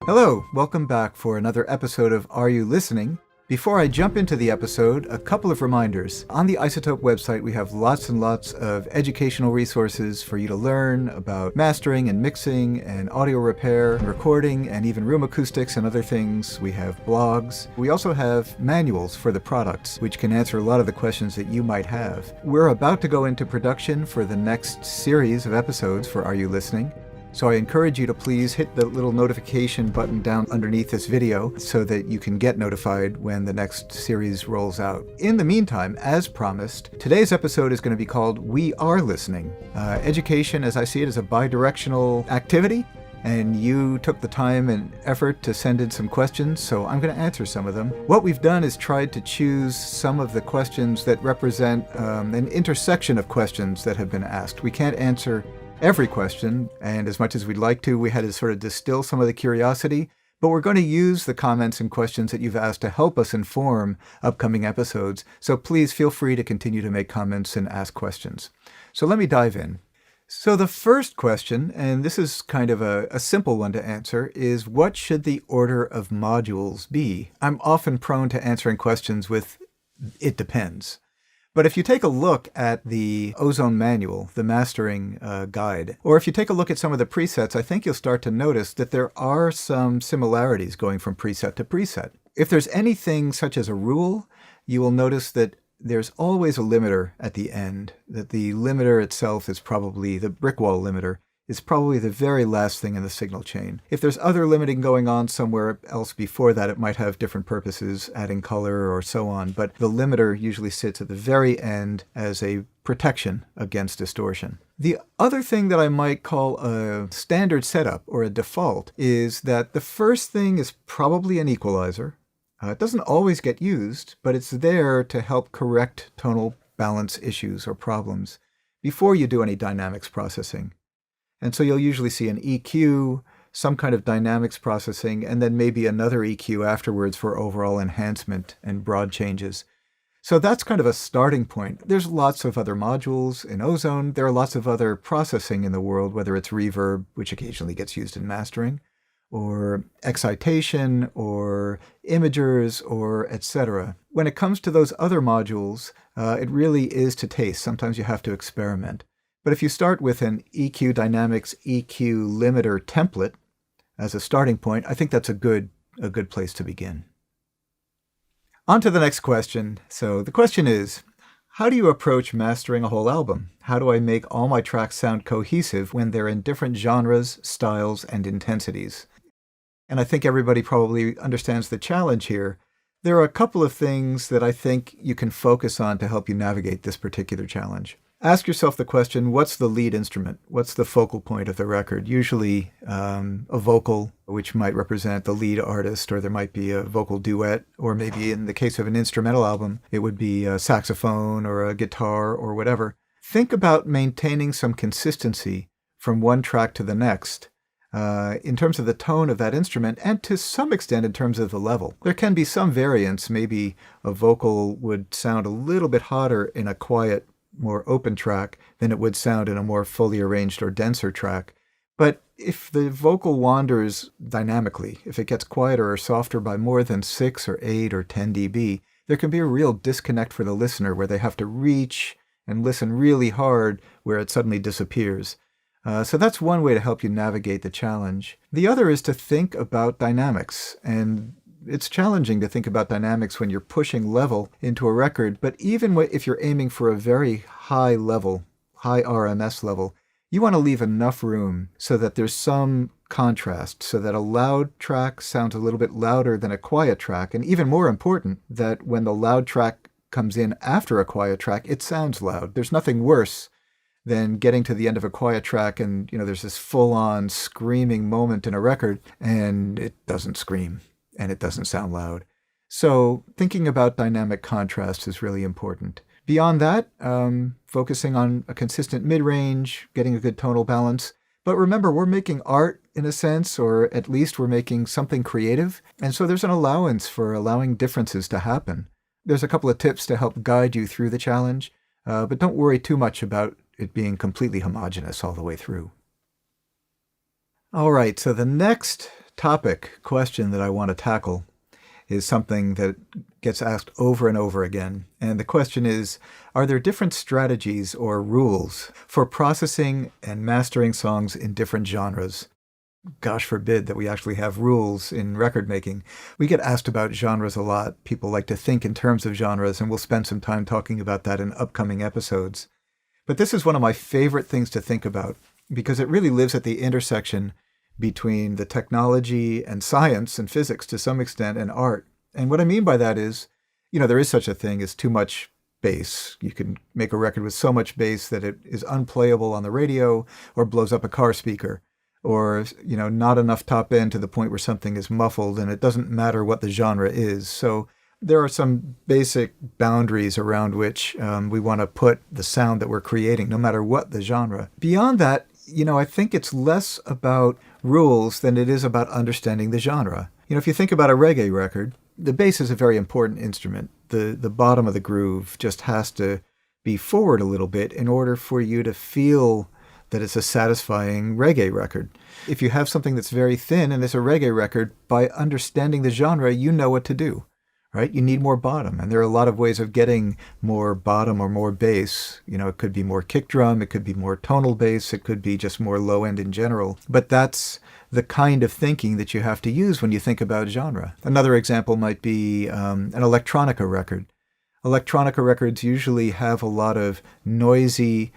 Hello, welcome back for another episode of Are You Listening? Before I jump into the episode, a couple of reminders. On the iZotope website, we have lots and lots of educational resources for you to learn about mastering and mixing and audio repair, and recording, and even room acoustics and other things. We have blogs. We also have manuals for the products, which can answer a lot of the questions that you might have. We're about to go into production for the next series of episodes for Are You Listening? So I encourage you to please hit the little notification button down underneath this video so that you can get notified when the next series rolls out. In the meantime, as promised, today's episode is going to be called We Are Listening. Education, as I see it, is a bi-directional activity, and you took the time and effort to send in some questions, so I'm going to answer some of them. What we've done is tried to choose some of the questions that represent an intersection of questions that have been asked. We can't answer every question, and as much as we'd like to, we had to sort of distill some of the curiosity, but we're going to use the comments and questions that you've asked to help us inform upcoming episodes, so please feel free to continue to make comments and ask questions. So let me dive in. So the first question, and this is kind of a simple one to answer, is what should the order of modules be? I'm often prone to answering questions with, it depends. But if you take a look at the Ozone manual, the mastering guide, or if you take a look at some of the presets, I think you'll start to notice that there are some similarities going from preset to preset. If there's anything such as a rule, you will notice that there's always a limiter at the end, that the limiter itself is probably, the brick wall limiter, is probably the very last thing in the signal chain. If there's other limiting going on somewhere else before that, it might have different purposes, adding color or so on, but the limiter usually sits at the very end as a protection against distortion. The other thing that I might call a standard setup or a default is that the first thing is probably an equalizer. It doesn't always get used, but it's there to help correct tonal balance issues or problems before you do any dynamics processing. And so you'll usually see an EQ, some kind of dynamics processing, and then maybe another EQ afterwards for overall enhancement and broad changes. So that's kind of a starting point. There's lots of other modules in Ozone. There are lots of other processing in the world, whether it's reverb, which occasionally gets used in mastering, or excitation, or imagers, or etc. When it comes to those other modules, it really is to taste. Sometimes you have to experiment. But if you start with an EQ Dynamics EQ limiter template as a starting point, I think that's a good place to begin. On to the next question. So the question is, how do you approach mastering a whole album? How do I make all my tracks sound cohesive when they're in different genres, styles, and intensities? And I think everybody probably understands the challenge here. There are a couple of things that I think you can focus on to help you navigate this particular challenge. Ask yourself the question, what's the lead instrument? What's the focal point of the record? Usually a vocal, which might represent the lead artist, or there might be a vocal duet, or maybe in the case of an instrumental album, it would be a saxophone or a guitar or whatever. Think about maintaining some consistency from one track to the next in terms of the tone of that instrument, and to some extent in terms of the level. There can be some variance. Maybe a vocal would sound a little bit hotter in a quiet, more open track than it would sound in a more fully arranged or denser track. But if the vocal wanders dynamically, if it gets quieter or softer by more than 6 or 8 or 10 dB, there can be a real disconnect for the listener where they have to reach and listen really hard where it suddenly disappears. So that's one way to help you navigate the challenge. The other is to think about dynamics, and it's challenging to think about dynamics when you're pushing level into a record, but even if you're aiming for a very high level, high RMS level, you want to leave enough room so that there's some contrast, so that a loud track sounds a little bit louder than a quiet track, and even more important, that when the loud track comes in after a quiet track, it sounds loud. There's nothing worse than getting to the end of a quiet track and, there's this full-on screaming moment in a record, and it doesn't scream. And it doesn't sound loud. So thinking about dynamic contrast is really important. Beyond that, focusing on a consistent mid-range, getting a good tonal balance. But remember, we're making art in a sense, or at least we're making something creative. And so there's an allowance for allowing differences to happen. There's a couple of tips to help guide you through the challenge, but don't worry too much about it being completely homogeneous all the way through. All right, so the next question that I want to tackle is something that gets asked over and over again. And the question is, are there different strategies or rules for processing and mastering songs in different genres? Gosh forbid that we actually have rules in record making. We get asked about genres a lot. People like to think in terms of genres, and we'll spend some time talking about that in upcoming episodes. But this is one of my favorite things to think about because it really lives at the intersection between the technology and science and physics to some extent and art. And what I mean by that is, there is such a thing as too much bass. You can make a record with so much bass that it is unplayable on the radio or blows up a car speaker. Or, not enough top end to the point where something is muffled and it doesn't matter what the genre is. So there are some basic boundaries around which we want to put the sound that we're creating, no matter what the genre. Beyond that, I think it's less about rules than it is about understanding the genre. If you think about a reggae record, the bass is a very important instrument. The bottom of the groove just has to be forward a little bit in order for you to feel that it's a satisfying reggae record. If you have something that's very thin and it's a reggae record, by understanding the genre, you know what to do, right? You need more bottom. And there are a lot of ways of getting more bottom or more bass. It could be more kick drum, it could be more tonal bass, it could be just more low end in general. But that's the kind of thinking that you have to use when you think about genre. Another example might be an electronica record. Electronica records usually have a lot of noisy,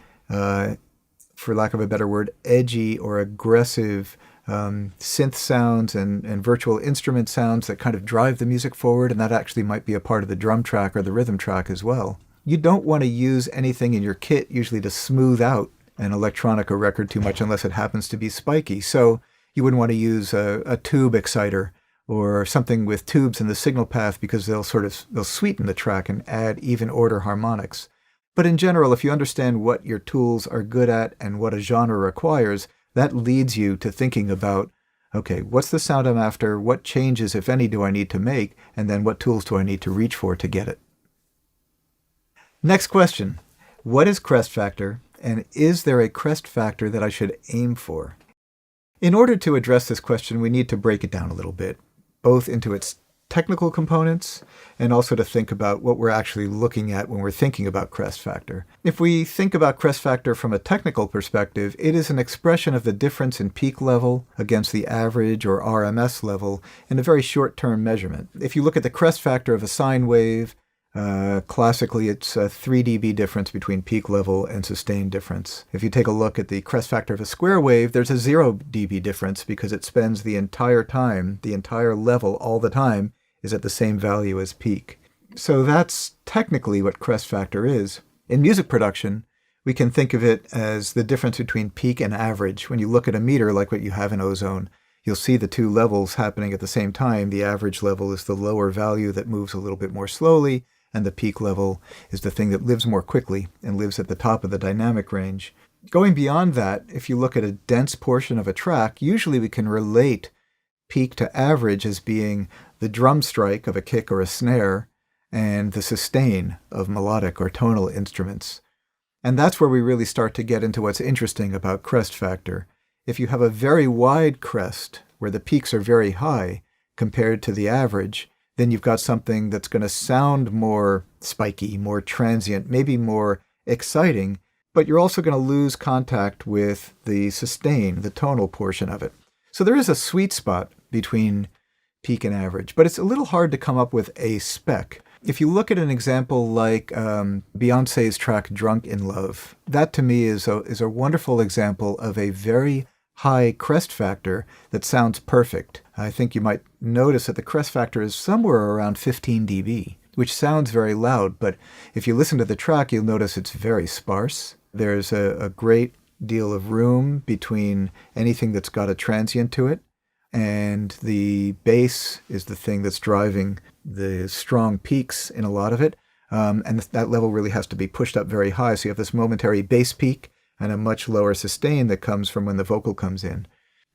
for lack of a better word, edgy or aggressive synth sounds and virtual instrument sounds that kind of drive the music forward, and that actually might be a part of the drum track or the rhythm track as well. You don't want to use anything in your kit usually to smooth out an electronica record too much unless it happens to be spiky. So you wouldn't want to use a tube exciter or something with tubes in the signal path because they'll sweeten the track and add even order harmonics. But in general, if you understand what your tools are good at and what a genre requires, that leads you to thinking about, okay, what's the sound I'm after? What changes, if any, do I need to make? And then what tools do I need to reach for to get it? Next question. What is crest factor? And is there a crest factor that I should aim for? In order to address this question, we need to break it down a little bit, both into its technical components and also to think about what we're actually looking at when we're thinking about crest factor. If we think about crest factor from a technical perspective, it is an expression of the difference in peak level against the average or RMS level in a very short-term measurement. If you look at the crest factor of a sine wave, classically it's a 3 dB difference between peak level and sustained difference. If you take a look at the crest factor of a square wave, there's a 0 dB difference because it spends the entire time, the entire level all the time, is at the same value as peak. So that's technically what crest factor is. In music production, we can think of it as the difference between peak and average. When you look at a meter like what you have in Ozone, you'll see the two levels happening at the same time. The average level is the lower value that moves a little bit more slowly, and the peak level is the thing that lives more quickly and lives at the top of the dynamic range. Going beyond that, if you look at a dense portion of a track, usually we can relate peak to average as being the drum strike of a kick or a snare and the sustain of melodic or tonal instruments. And that's where we really start to get into what's interesting about crest factor. If you have a very wide crest where the peaks are very high compared to the average, then you've got something that's going to sound more spiky, more transient, maybe more exciting, but you're also going to lose contact with the sustain, the tonal portion of it. So there is a sweet spot between peak and average, but it's a little hard to come up with a spec. If you look at an example like Beyoncé's track Drunk in Love, that to me is a wonderful example of a very high crest factor that sounds perfect. I think you might notice that the crest factor is somewhere around 15 dB, which sounds very loud, but if you listen to the track, you'll notice it's very sparse. There's a great deal of room between anything that's got a transient to it, and the bass is the thing that's driving the strong peaks in a lot of it, and that level really has to be pushed up very high, so you have this momentary bass peak and a much lower sustain that comes from when the vocal comes in.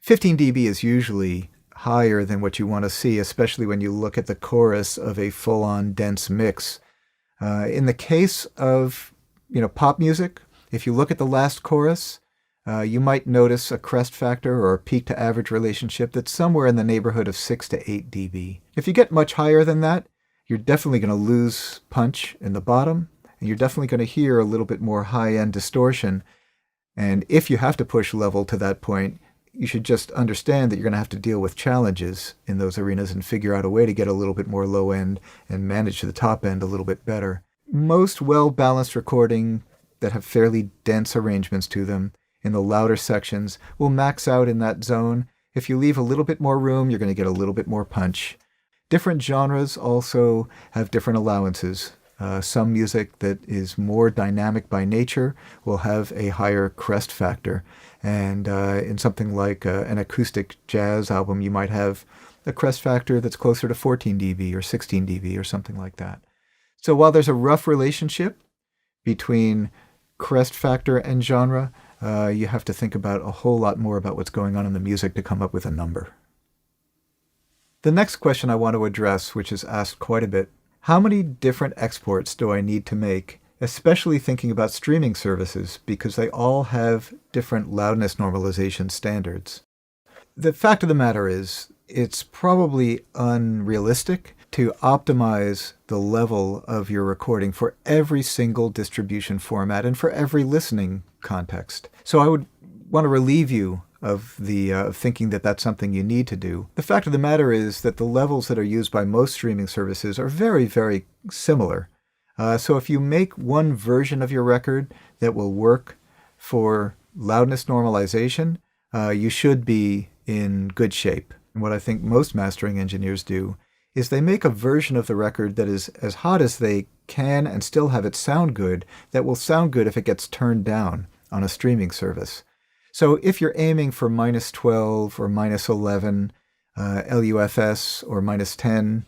15 dB is usually higher than what you want to see, especially when you look at the chorus of a full-on dense mix. In the case of pop music, if you look at the last chorus, you might notice a crest factor or a peak to average relationship that's somewhere in the neighborhood of 6 to 8 dB. If you get much higher than that, you're definitely going to lose punch in the bottom, and you're definitely going to hear a little bit more high-end distortion. And if you have to push level to that point, you should just understand that you're going to have to deal with challenges in those arenas and figure out a way to get a little bit more low end and manage the top end a little bit better. Most well-balanced recording that have fairly dense arrangements to them in the louder sections will max out in that zone. If you leave a little bit more room, you're going to get a little bit more punch. Different genres also have different allowances. Some music that is more dynamic by nature will have a higher crest factor. And in something like an acoustic jazz album, you might have a crest factor that's closer to 14 dB or 16 dB or something like that. So while there's a rough relationship between crest factor and genre, you have to think about a whole lot more about what's going on in the music to come up with a number. The next question I want to address, which is asked quite a bit, how many different exports do I need to make, especially thinking about streaming services, because they all have different loudness normalization standards? The fact of the matter is, it's probably unrealistic to optimize the level of your recording for every single distribution format and for every listening context. So I would want to relieve you of the thinking that that's something you need to do. The fact of the matter is that the levels that are used by most streaming services are very, very similar. So if you make one version of your record that will work for loudness normalization, you should be in good shape. And what I think most mastering engineers do is they make a version of the record that is as hot as they can and still have it sound good, that will sound good if it gets turned down on a streaming service. So if you're aiming for minus 12 or minus 11 LUFS or minus 10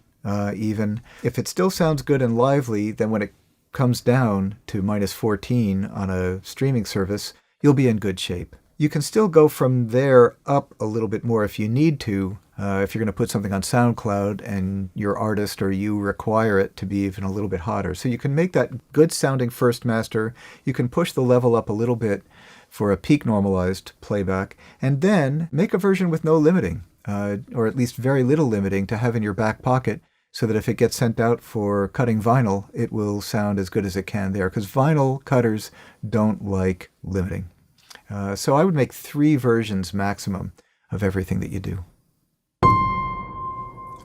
even, if it still sounds good and lively, then when it comes down to minus 14 on a streaming service, you'll be in good shape. You can still go from there up a little bit more if you need to, if you're going to put something on SoundCloud and your artist or you require it to be even a little bit hotter. So you can make that good sounding first master. You can push the level up a little bit for a peak normalized playback, and then make a version with no limiting, or at least very little limiting to have in your back pocket, so that if it gets sent out for cutting vinyl, it will sound as good as it can there, because vinyl cutters don't like limiting. So I would make 3 versions maximum of everything that you do.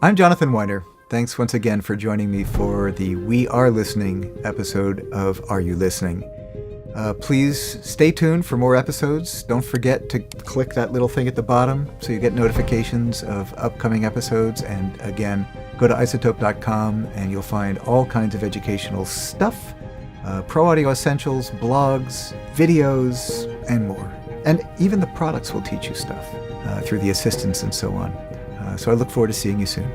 I'm Jonathan Wyner. Thanks once again for joining me for the We Are Listening episode of Are You Listening? Please stay tuned for more episodes. Don't forget to click that little thing at the bottom so you get notifications of upcoming episodes. And again, go to iZotope.com and you'll find all kinds of educational stuff, pro audio essentials, blogs, videos, and more. And even the products will teach you stuff through the assistants and so on. So I look forward to seeing you soon.